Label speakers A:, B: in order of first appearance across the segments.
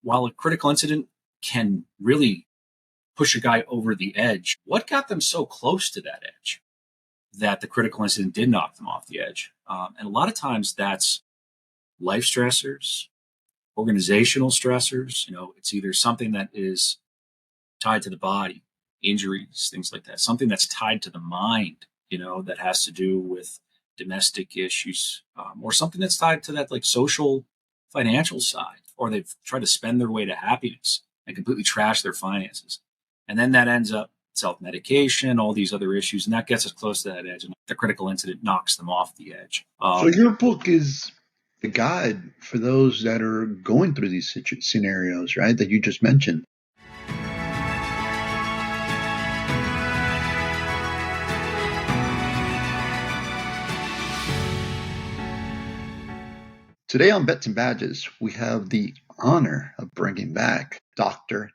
A: while a critical incident can really push a guy over the edge, what got them so close to that edge that the critical incident did knock them off the edge? And a lot of times that's life stressors, organizational stressors. It's either something that is tied to the body, injuries, things like that, something that's tied to the mind, that has to do with domestic issues, or something that's tied to that like social, financial side, or they've tried to spend their way to happiness and completely trash their finances. And then that ends up self-medication, all these other issues, and that gets us close to that edge. And the critical incident knocks them off the edge.
B: So your book is a guide for those that are going through these scenarios, right, that you just mentioned. Today on Bets and Badges, we have the honor of bringing back Dr.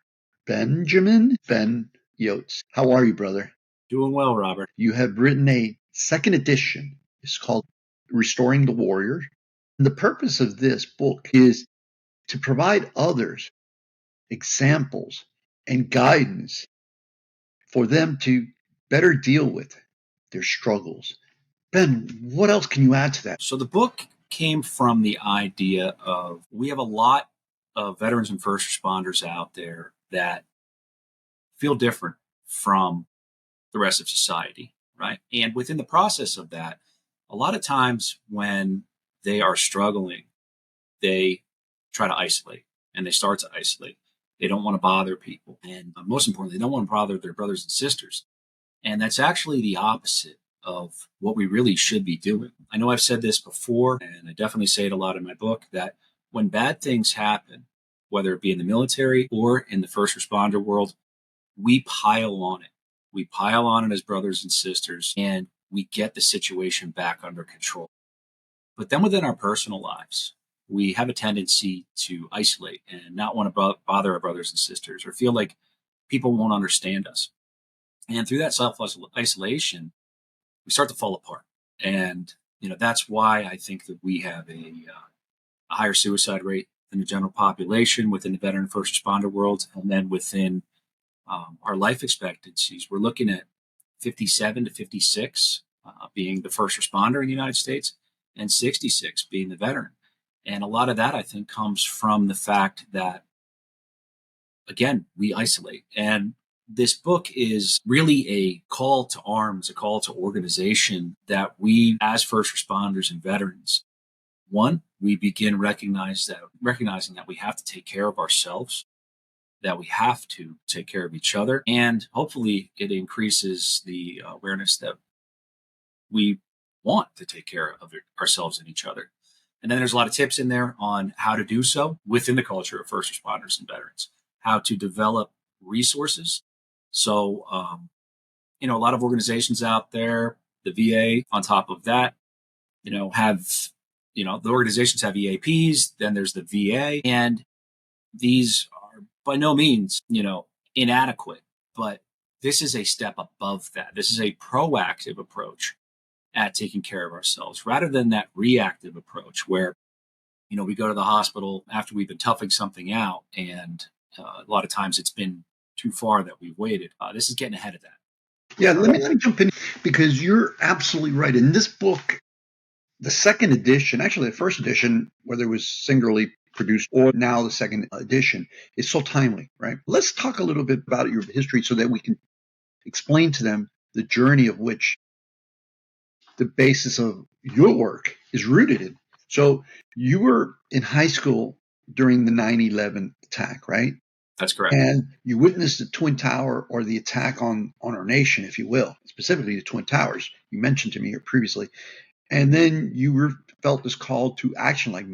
B: Benjamin Ben Iobst. How are you, brother?
A: Doing well, Robert.
B: You have written a second edition. It's called Restoring the Warrior. And the purpose of this book is to provide others examples and guidance for them to better deal with their struggles. Ben, what else can you add to that?
A: So the book came from the idea of, we have a lot of veterans and first responders out there that feel different from the rest of society, right? And within the process of that, a lot of times when they are struggling, they try to isolate, and they start to isolate. They don't want to bother people. And most importantly, they don't want to bother their brothers and sisters. And that's actually the opposite of what we really should be doing. I know I've said this before, and I definitely say it a lot in my book, that when bad things happen, whether it be in the military or in the first responder world, we pile on it. We pile on it as brothers and sisters, and we get the situation back under control. But then within our personal lives, we have a tendency to isolate and not want to bother our brothers and sisters, or feel like people won't understand us. And through that self-isolation, we start to fall apart. And, that's why I think that we have a higher suicide rate than the general population within the veteran first responder world. And then within our life expectancies, we're looking at 57 to 56 being the first responder in the United States, and 66 being the veteran. And a lot of that, I think, comes from the fact that, again, we isolate. And this book is really a call to arms, a call to organization, that we, as first responders and veterans, one, we begin recognizing that we have to take care of ourselves, that we have to take care of each other, and hopefully it increases the awareness that we want to take care of ourselves and each other. And then there's a lot of tips in there on how to do so within the culture of first responders and veterans, how to develop resources. So, a lot of organizations out there, the VA on top of that, have, the organizations have EAPs, then there's the VA, and these are by no means, inadequate, but this is a step above that. This is a proactive approach at taking care of ourselves, rather than that reactive approach where, we go to the hospital after we've been toughing something out, and a lot of times it's been too far that we've waited. This is getting ahead of that.
B: Yeah, let me jump in, because you're absolutely right. In this book, the second edition, actually the first edition, whether it was singularly produced or now the second edition, is so timely, right? Let's talk a little bit about your history so that we can explain to them the journey of which the basis of your work is rooted in. So you were in high school during the 9/11 attack, right?
A: That's correct.
B: And you witnessed the Twin Tower, or the attack on our nation, if you will, specifically the Twin Towers. You mentioned to me here previously. And then you felt this call to action, like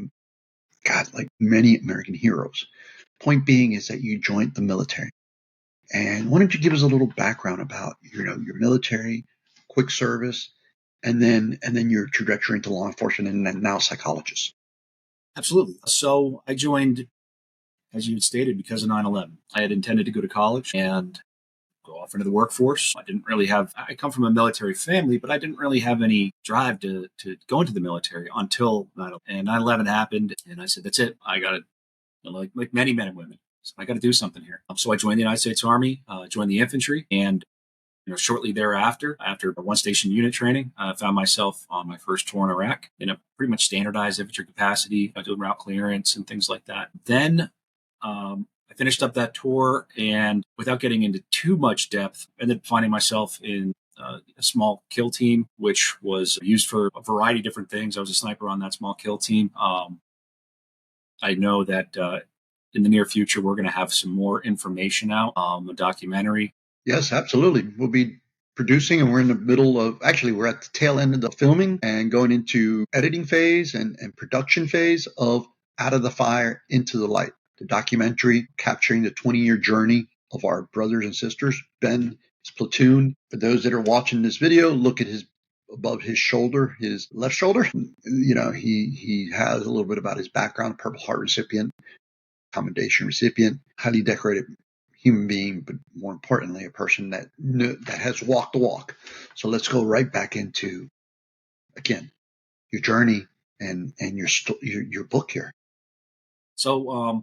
B: many American heroes. Point being is that you joined the military. And why don't you give us a little background about, your military, quick service, and then your trajectory into law enforcement, and now psychologist.
A: Absolutely. So I joined, as you had stated, because of 9/11. I had intended to go to college and go off into the workforce. I come from a military family, but I didn't really have any drive to go into the military until 9/11. And 9/11 happened, and I said, that's it. I got to like many men and women. So I got to do something here. So I joined the United States Army, joined the infantry, and shortly thereafter, after one station unit training, I found myself on my first tour in Iraq in a pretty much standardized infantry capacity, doing route clearance and things like that. Then I finished up that tour, and without getting into too much depth, ended up finding myself in a small kill team, which was used for a variety of different things. I was a sniper on that small kill team. I know that in the near future, we're going to have some more information out, a documentary.
B: Yes, absolutely. We'll be producing, and we're in the middle of, actually, we're at the tail end of the filming and going into editing phase and production phase of Out of the Fire into the Light, the documentary capturing the 20-year journey of our brothers and sisters. Ben, his platoon. For those that are watching this video, look at above his shoulder, his left shoulder. He has a little bit about his background, Purple Heart recipient, commendation recipient, highly decorated human being, but more importantly, a person that has walked the walk. So let's go right back into, again, your journey and your book here.
A: So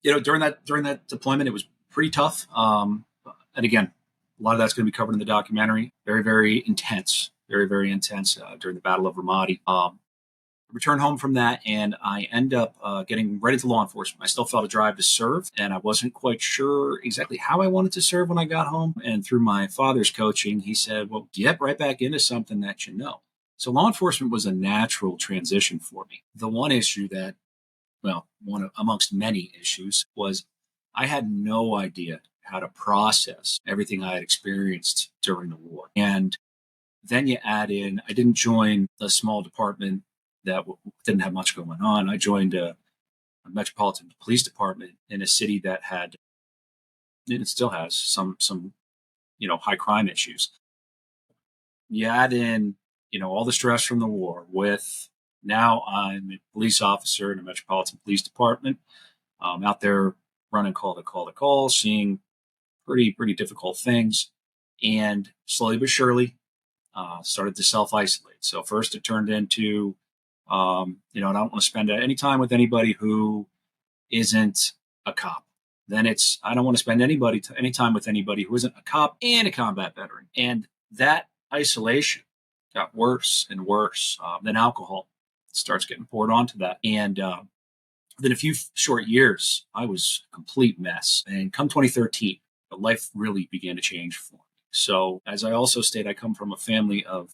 A: during that deployment, it was pretty tough. And again, a lot of that's going to be covered in the documentary. Very, very intense. Very, very intense during the Battle of Ramadi. Return home from that, and I end up getting right into law enforcement. I still felt a drive to serve, and I wasn't quite sure exactly how I wanted to serve when I got home. And through my father's coaching, he said, well, get right back into something that you know. So law enforcement was a natural transition for me. The one issue that, one amongst many issues, was I had no idea how to process everything I had experienced during the war. And then you add in, I didn't join a small department that didn't have much going on. I joined a metropolitan police department in a city that had, and it still has some high crime issues. You add in, all the stress from the war with, now I'm a police officer in a metropolitan police department, out there running call to call, seeing pretty difficult things, and slowly but surely started to self-isolate. So first it turned into, I don't want to spend any time with anybody who isn't a cop. Then it's, I don't want to spend any time with anybody who isn't a cop and a combat veteran. And that isolation got worse and worse. Then alcohol starts getting poured onto that. And within a few short years, I was a complete mess. And come 2013, life really began to change for me. So as I also stated, I come from a family of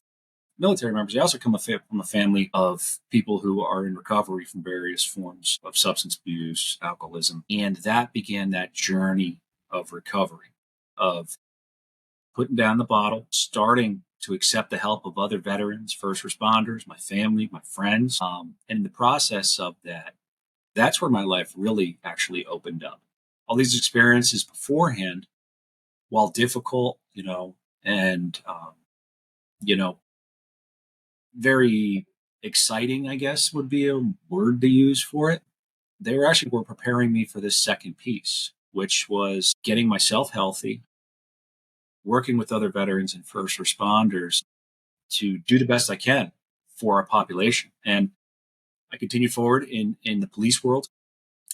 A: military members. I also come from a family of people who are in recovery from various forms of substance abuse, alcoholism. And that began that journey of recovery, of putting down the bottle, starting to accept the help of other veterans, first responders, my family, my friends. And in the process of that, that's where my life really actually opened up. All these experiences beforehand, while difficult, and, very exciting, I guess would be a word to use for it. They were preparing me for this second piece, which was getting myself healthy, working with other veterans and first responders to do the best I can for our population. And I continued forward in the police world,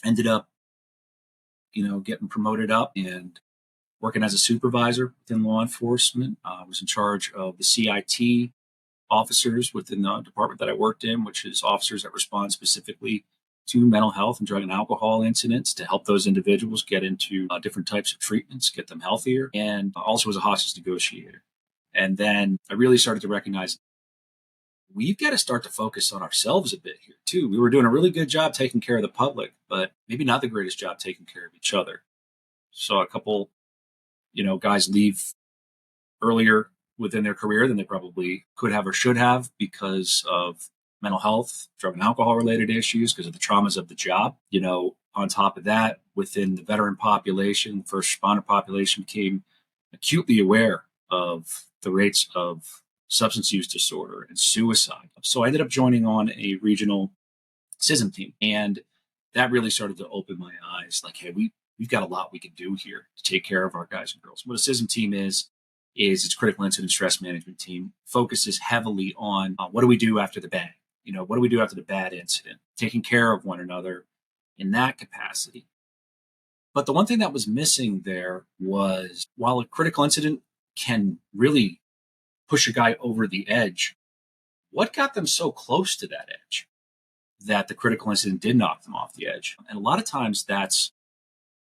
A: ended up, getting promoted up and working as a supervisor within law enforcement. I was in charge of the CIT officers within the department that I worked in, which is officers that respond specifically to mental health and drug and alcohol incidents to help those individuals get into different types of treatments, get them healthier, and also as a hostage negotiator. And then I really started to recognize we've got to start to focus on ourselves a bit here too. We were doing a really good job taking care of the public, but maybe not the greatest job taking care of each other. So a couple, guys leave earlier within their career than they probably could have or should have because of mental health, drug and alcohol related issues, because of the traumas of the job. On top of that, within the veteran population, the first responder population became acutely aware of the rates of substance use disorder and suicide. So I ended up joining on a regional CISM team, and that really started to open my eyes. Like, hey, we've got a lot we can do here to take care of our guys and girls. What a CISM team is it's critical incident stress management team, focuses heavily on what do we do after the bang? What do we do after the bad incident? Taking care of one another, in that capacity. But the one thing that was missing there was, while a critical incident can really push a guy over the edge, what got them so close to that edge that the critical incident did knock them off the edge? And a lot of times that's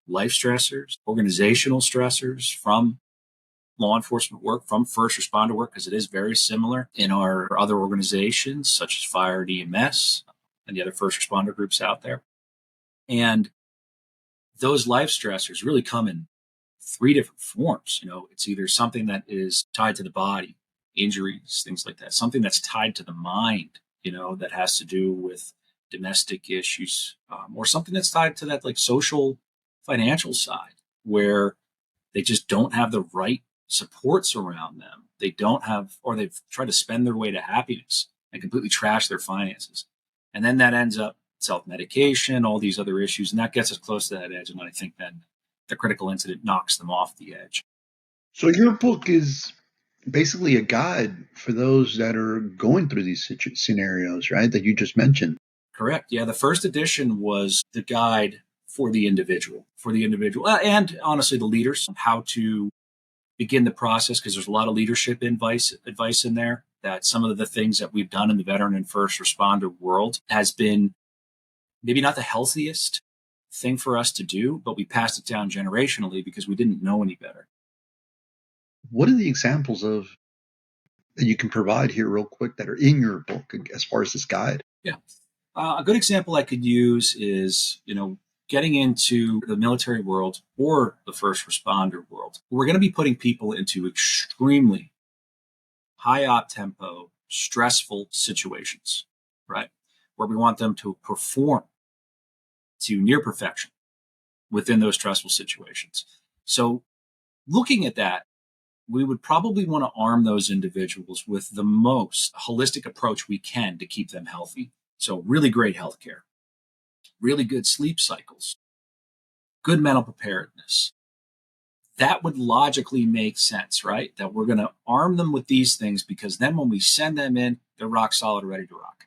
A: life stressors, organizational stressors from law enforcement work, from first responder work, because it is very similar in our other organizations, such as fire and EMS and the other first responder groups out there. And those life stressors really come in three different forms. It's either something that is tied to the body, injuries, things like that, something that's tied to the mind, that has to do with domestic issues, or something that's tied to that like social, financial side, where they just don't have the right supports around them. They don't have, or they've tried to spend their way to happiness and completely trash their finances. And then that ends up self-medication, all these other issues, and that gets us close to that edge. And I think then the critical incident knocks them off the edge.
B: So your book is basically a guide for those that are going through these scenarios, right, that you just mentioned.
A: Correct. Yeah, the first edition was the guide for the individual, and honestly, the leaders, how to begin the process, because there's a lot of leadership advice in there, that some of the things that we've done in the veteran and first responder world has been maybe not the healthiest thing for us to do, but we passed it down generationally because we didn't know any better.
B: What are the examples of that you can provide here real quick that are in your book as far as this guide?
A: Yeah. A good example I could use is, getting into the military world or the first responder world. We're going to be putting people into extremely high op tempo, stressful situations, right? Where we want them to perform to near perfection within those stressful situations. So looking at that, we would probably want to arm those individuals with the most holistic approach we can to keep them healthy. So really great healthcare, really good sleep cycles, good mental preparedness. That would logically make sense, right? That we're going to arm them with these things, because then when we send them in, they're rock solid, ready to rock.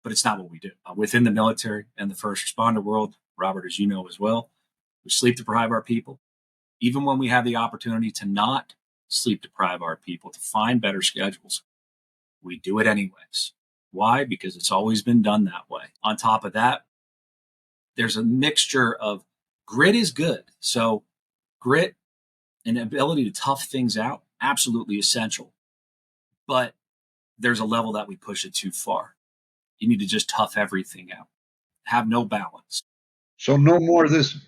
A: But it's not what we do. Within the military and the first responder world, Robert, as you know as well, we sleep deprive our people. Even when we have the opportunity to not sleep deprive our people, to find better schedules, we do it anyways. Why? Because it's always been done that way. On top of that, there's a mixture of grit is good. So grit and ability to tough things out, absolutely essential. But there's a level that we push it too far. You need to just tough everything out, have no balance.
B: So no more of this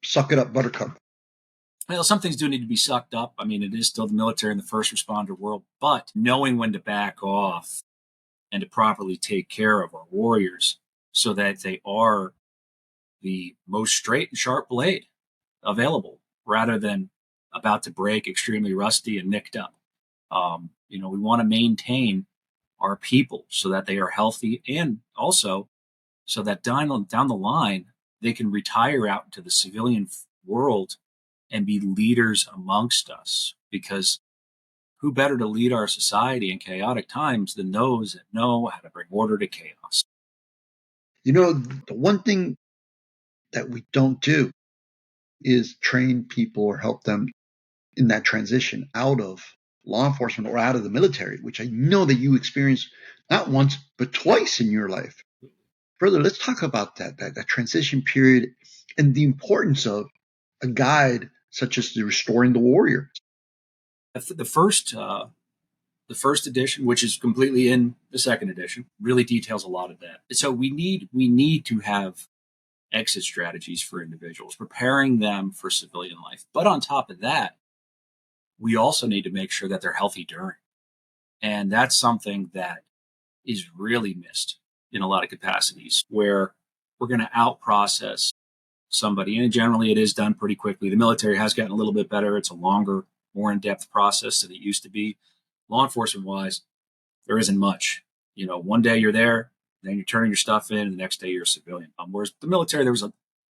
B: suck it up buttercup.
A: Well, some things do need to be sucked up. I mean, it is still the military and the first responder world, but knowing when to back off and to properly take care of our warriors so that they are the most straight and sharp blade available, rather than about to break, extremely rusty and nicked up. We want to maintain our people so that they are healthy, and also so that down the line, they can retire out into the civilian world and be leaders amongst us. Because who better to lead our society in chaotic times than those that know how to bring order to chaos?
B: The one thing that we don't do is train people or help them in that transition out of law enforcement or out of the military, which I know that you experienced not once, but twice in your life. Further, let's talk about that transition period and the importance of a guide such as the Restoring the Warrior.
A: The first edition, which is completely in the second edition, really details a lot of that. So we need to have exit strategies for individuals, preparing them for civilian life. But on top of that, we also need to make sure that they're healthy during. And that's something that is really missed in a lot of capacities, where we're going to out-process somebody. And generally, it is done pretty quickly. The military has gotten a little bit better. It's a longer, more in-depth process than it used to be. Law enforcement-wise, there isn't much. One day you're there, then you're turning your stuff in, and the next day you're a civilian. Whereas the military, there was a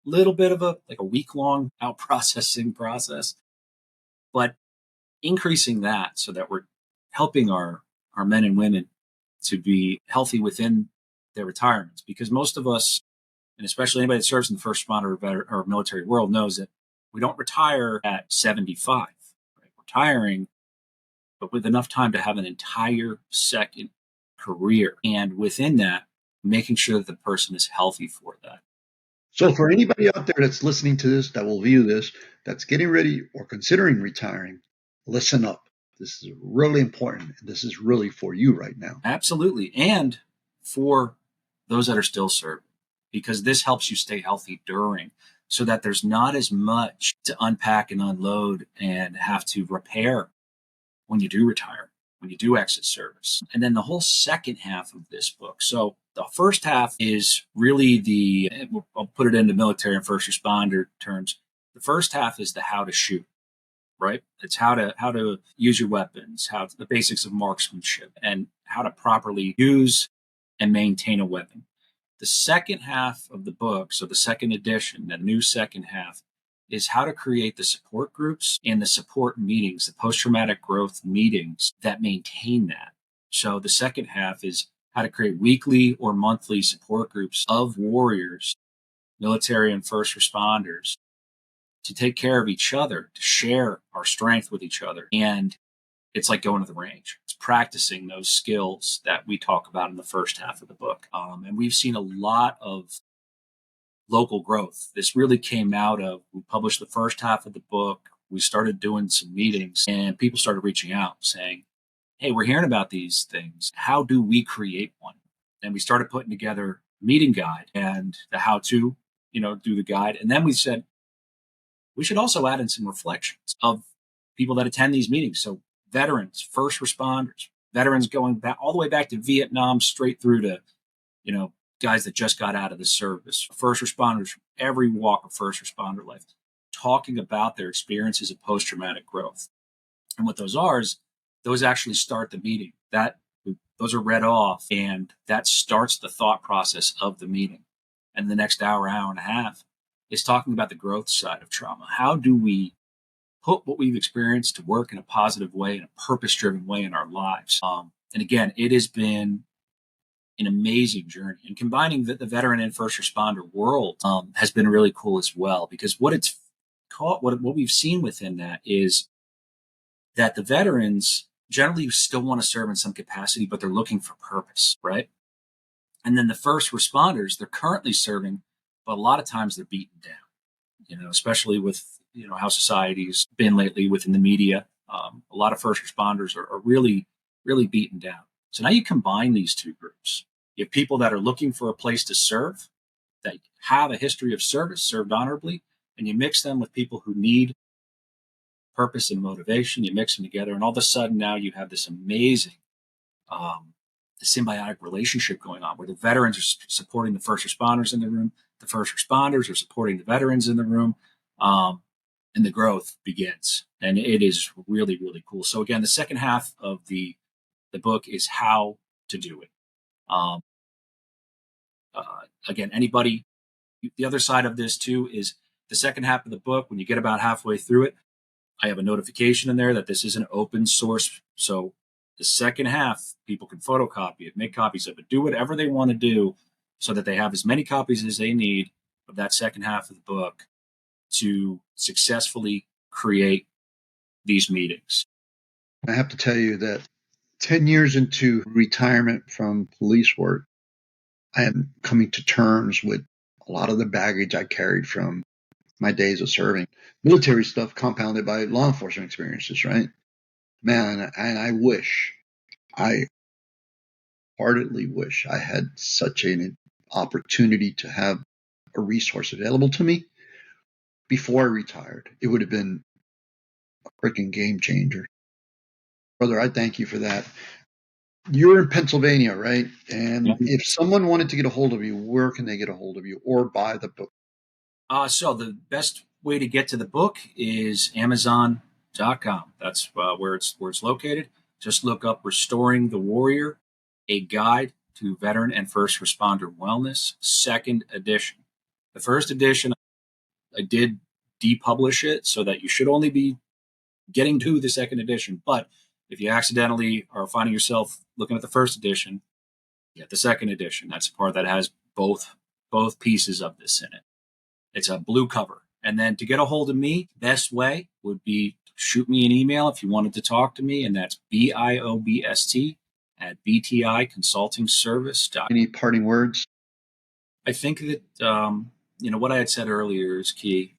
A: little bit of a week-long out-processing process. But increasing that so that we're helping our men and women to be healthy within their retirements, because most of us and especially anybody that serves in the first responder or military world knows that we don't retire at 75. Right? We're retiring, but with enough time to have an entire second career. And within that, making sure that the person is healthy for that.
B: So for anybody out there that's listening to this, that will view this, that's getting ready or considering retiring, listen up. This is really important. This is really for you right now.
A: Absolutely. And for those that are still serving, because this helps you stay healthy during, so that there's not as much to unpack and unload and have to repair when you do retire, when you do exit service. And then the whole second half of this book. So the first half is really I'll put it into military and first responder terms. The first half is the how to shoot, right? It's how to use your weapons, the basics of marksmanship, and how to properly use and maintain a weapon. The second half of the book, so the second edition, the new second half, is how to create the support groups and the support meetings, the post-traumatic growth meetings that maintain that. So the second half is how to create weekly or monthly support groups of warriors, military and first responders, to take care of each other, to share our strength with each other. And it's like going to the range. It's practicing those skills that we talk about in the first half of the book. And we've seen a lot of local growth. This really came out of, we published the first half of the book. We started doing some meetings and people started reaching out saying, hey, we're hearing about these things. How do we create one? And we started putting together a meeting guide and the how to, do the guide. And then we said, we should also add in some reflections of people that attend these meetings. So veterans, first responders, veterans going back all the way back to Vietnam, straight through to, guys that just got out of the service, first responders from every walk of first responder life, talking about their experiences of post-traumatic growth. And what those are is those actually start the meeting. Those are read off, and that starts the thought process of the meeting. And the next hour and a half is talking about the growth side of trauma. How do we put what we've experienced to work in a positive way, in a purpose-driven way in our lives? And again, it has been an amazing journey. And combining the veteran and first responder world has been really cool as well, because what we've seen within that is that the veterans generally still want to serve in some capacity, but they're looking for purpose, right? And then the first responders, they're currently serving, but a lot of times they're beaten down, especially with, how society's been lately within the media. A lot of first responders are really, really beaten down. So now you combine these two groups. You have people that are looking for a place to serve, that have a history of service, served honorably, and you mix them with people who need purpose and motivation. You mix them together, and all of a sudden now you have this amazing symbiotic relationship going on where the veterans are supporting the first responders in the room, the first responders are supporting the veterans in the room, and the growth begins. And it is really, really cool. So again, the second half of the book is how to do it. Again, the other side of this too is the second half of the book. When you get about halfway through it, I have a notification in there that this is an open source. So the second half, people can photocopy it, make copies of it, do whatever they want to do so that they have as many copies as they need of that second half of the book to successfully create these meetings.
B: I have to tell you that 10 years into retirement from police work, I am coming to terms with a lot of the baggage I carried from my days of serving. Military stuff compounded by law enforcement experiences, right? Man, and I heartedly wish I had such an opportunity to have a resource available to me before I retired. It would have been a freaking game changer. Brother, I thank you for that. You're in Pennsylvania, right? And if someone wanted to get a hold of you, where can they get a hold of you or buy the book?
A: So the best way to get to the book is Amazon.com. That's where it's located. Just look up Restoring the Warrior, a guide to veteran and first responder wellness, second edition. The first edition, I did depublish it so that you should only be getting to the second edition. But if you accidentally are finding yourself looking at the first edition, get the second edition. That's the part that has both both pieces of this in it. It's a blue cover. And then to get a hold of me, best way would be shoot me an email if you wanted to talk to me, and that's BIOBST at bticonsultingservice.com.
B: Any parting words?
A: I think that, what I had said earlier is key.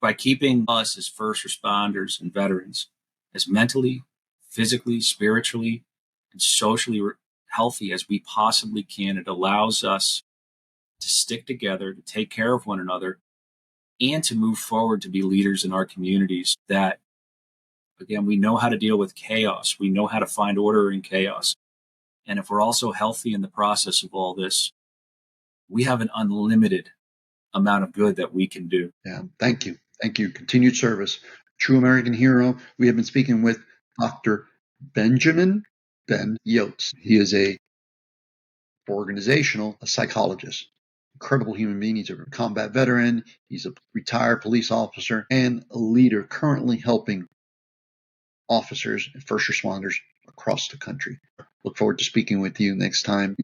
A: By keeping us as first responders and veterans as mentally, physically, spiritually, and socially healthy as we possibly can, it allows us to stick together, to take care of one another, and to move forward to be leaders in our communities that, again, we know how to deal with chaos. We know how to find order in chaos. And if we're also healthy in the process of all this, we have an unlimited amount of good that we can do.
B: Yeah, thank you. Thank you. Continued service. True American hero. We have been speaking with Dr. Benjamin Ben Iobst. He is a psychologist. Incredible human being. He's a combat veteran. He's a retired police officer and a leader currently helping officers and first responders across the country. Look forward to speaking with you next time.